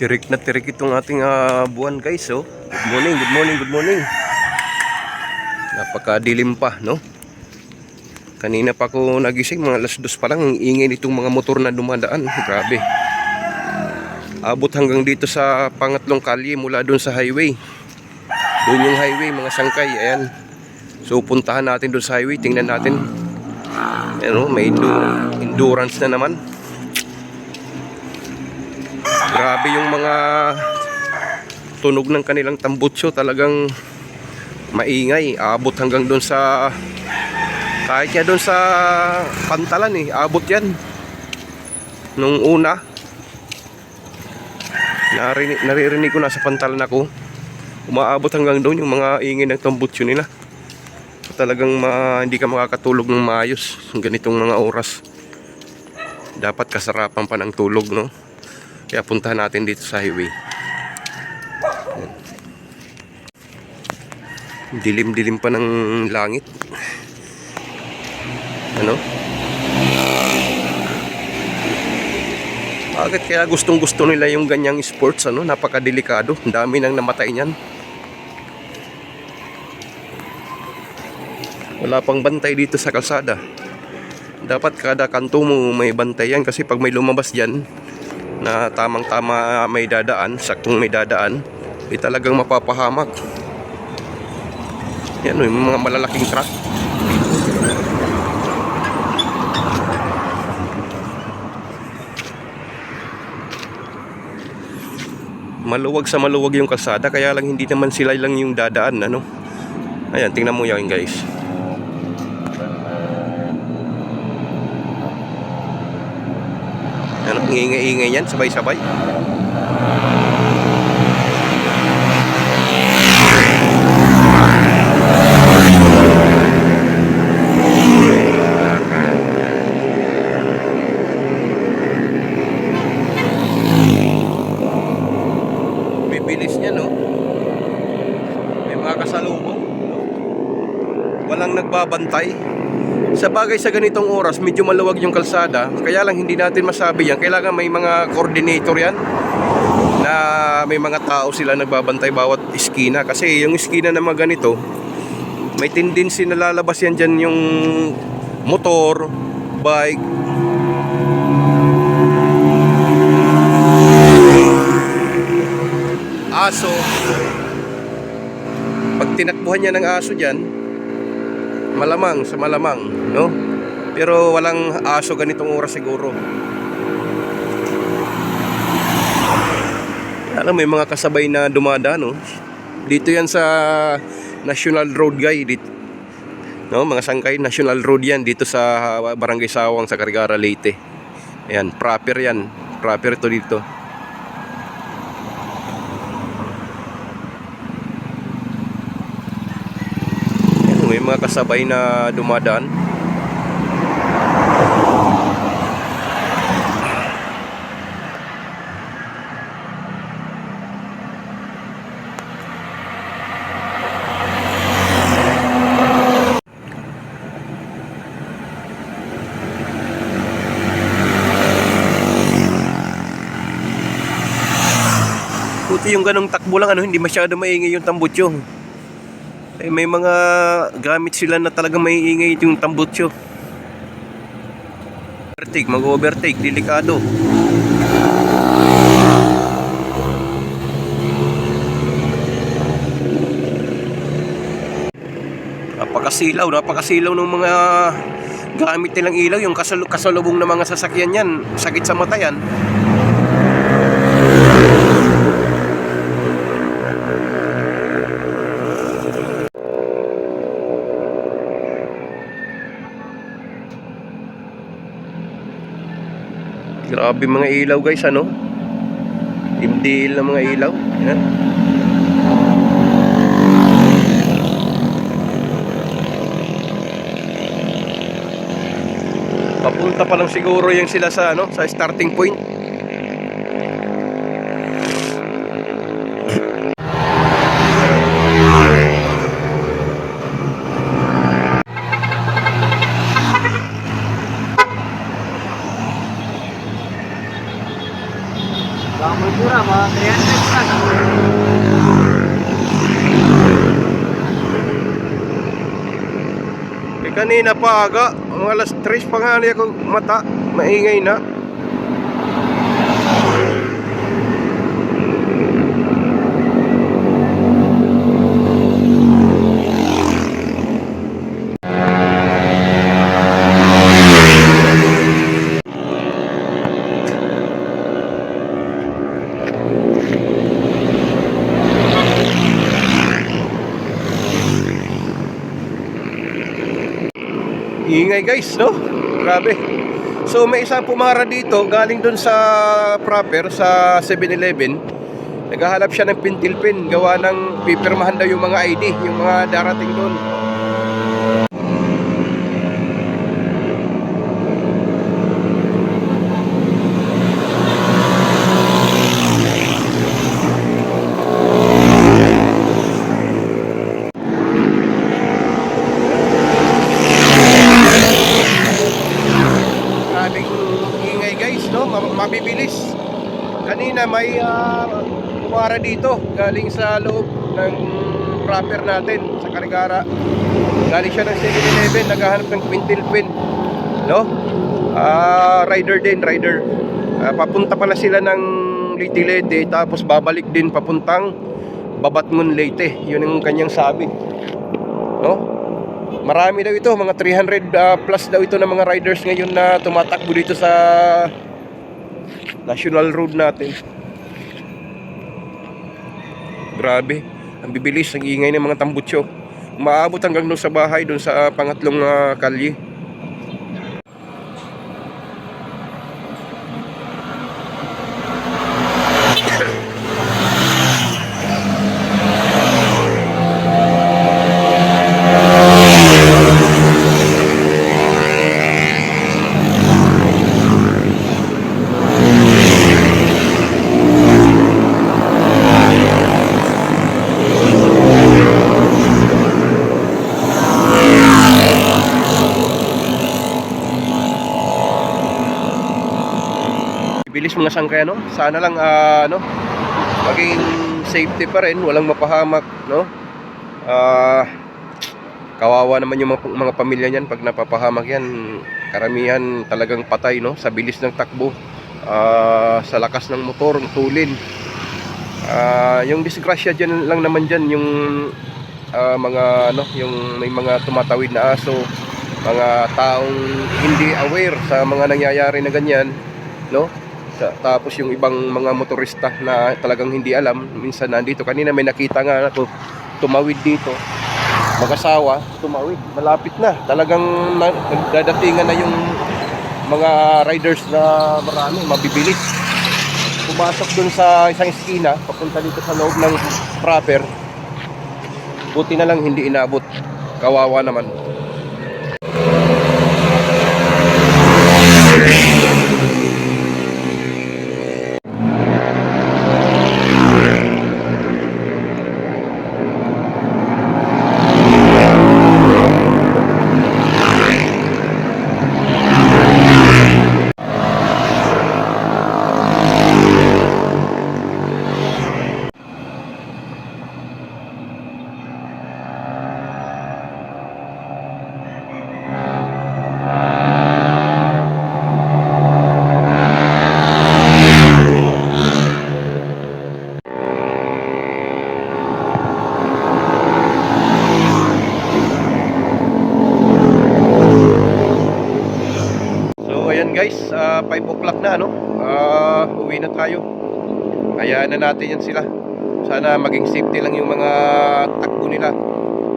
Tirik na tirik itong ating buwan guys, oh. Good morning, good morning, good morning. Napakadilim pa, no? Kanina pa ako nagising, mga alas 2 pa lang, ang ingay nitong mga motor na dumadaan. Grabe. Abot hanggang dito sa pangatlong kalye mula doon sa highway. Doon yung highway, mga sangkay, ayan. So puntahan natin doon sa highway, tingnan natin. Ayan, oh, may endurance na naman. Grabe yung mga tunog ng kanilang tambutso, talagang maingay. Abot hanggang doon sa, kahit nga doon sa pantalan abot yan. Nung una naririnig ko na sa pantalan ako, umaabot hanggang doon yung mga ingay ng tambutso nila. Talagang hindi ka makakatulog ng maayos ganitong mga oras. Dapat kasarapan pa ng tulog, no? Kaya puntahan natin dito sa highway. Dilim-dilim pa ng langit. Ano? Bakit kaya gustong-gusto nila yung ganyang sports, ano? Napakadelikado. Ang dami nang namatay niyan. Wala pang bantay dito sa kalsada. Dapat kada kanto mo may bantay yan, kasi pag may lumabas dyan na tamang-tama may dadaan, saktong may dadaan, talagang mapapahamak. Yan, yung mga malalaking truck. Maluwag sa maluwag yung kalsada, kaya lang hindi naman sila lang yung dadaan, ano. Ayan, tingnan mo yan guys. Ano, ingay-ingay yan, sabay-sabay. Bibilis niya, no? May mga kasalubong, no? Walang nagbabantay. Sa bagay, sa ganitong oras medyo maluwag yung kalsada, kaya lang hindi natin masabi yan. Kailangan may mga coordinator yan, na may mga tao sila nagbabantay bawat iskina. Kasi yung iskina na mga ganito, may tendency na lalabas yan dyan yung motor, bike, aso. Pag tinakbuhan niya ng aso dyan, malamang sa malamang, no? Pero walang aso ganitong oras siguro. Alam, may mga kasabay na dumadaan, no? Dito yan sa National Road, guy, dito, no? Mga sangkay, National Road yan dito sa Barangay Sawang sa Carigara, Leyte. Ayan, proper yan. Proper to dito. May mga kasabay na dumadaan. Buti yung ganong takbo lang, ano, hindi masyado maingay yung tambutso. May mga gamit sila na talagang may ingay yung tambutso. Mag-overtake, delikado. Napakasilaw ng mga gamit nilang ilaw. Yung kasalubong na mga sasakyan yan, sakit sa mata yan. Grabe mga ilaw guys, ano? Dimdil na mga ilaw. Yan. Papunta pa lang siguro yung sila sa, ano, sa starting point. Bang magmura, mga Kanina pa aga, mga alas 3 pa nga ako mata, maingay na. Ingay guys, no? Grabe. So may isang pumara dito, galing dun sa proper, sa 7-Eleven. Naghahanap siya ng pintilpin, gawa ng pipirmahan daw yung mga ID, yung mga darating doon. Ingay guys, no? Mabibilis. Kanina may kumara dito galing sa loob ng proper natin sa Karigara. Galing siya ng 7-Eleven, naghahanap ng quintil pin, no? Rider din, rider. Papunta pala sila ng Leyte Leyte, tapos babalik din papuntang Babatngon Leyte. Yun ang kanyang sabi, no? Marami daw ito, mga 300 plus daw ito ng mga riders ngayon na tumatakbo dito sa national road natin. Grabe, ang bibilis, ang ingay ng mga tambutso. Umaabot hanggang doon sa bahay, doon sa pangatlong kalye. Bilis mga sangkay, no? Sana lang no, maging safety pa rin, walang mapahamak, no? Kawawa naman yung mga pamilya niyan pag napapahamak yan. Karamihan talagang patay, no? Sa bilis ng takbo, sa lakas ng motor, tulin. Yung disgrasya dyan lang naman dyan, yung mga ano, yung may mga tumatawid na aso, mga taong hindi aware sa mga nangyayari na ganyan, no? Tapos yung ibang mga motorista na talagang hindi alam, minsan nandito. Kanina may nakita nga ako, tumawid dito, mag-asawa, tumawid, malapit na, talagang nagdadatingan na yung mga riders na marami, mabibilis. Pumasok dun sa isang eskina, papunta dito sa loob ng proper. Buti na lang hindi inabot, kawawa naman. Guys, 5 o'clock na, no? Uwi na tayo. Hayaan na natin yan sila. Sana maging safety lang yung mga takbo nila,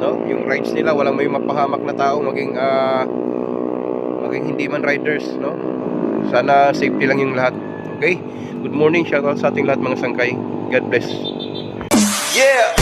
no? Yung rides nila, walang may mapahamak na tao, maging hindi man riders, no? Sana safety lang yung lahat. Okay? Good morning, shout out sa ating lahat mga sangkay. God bless. Yeah!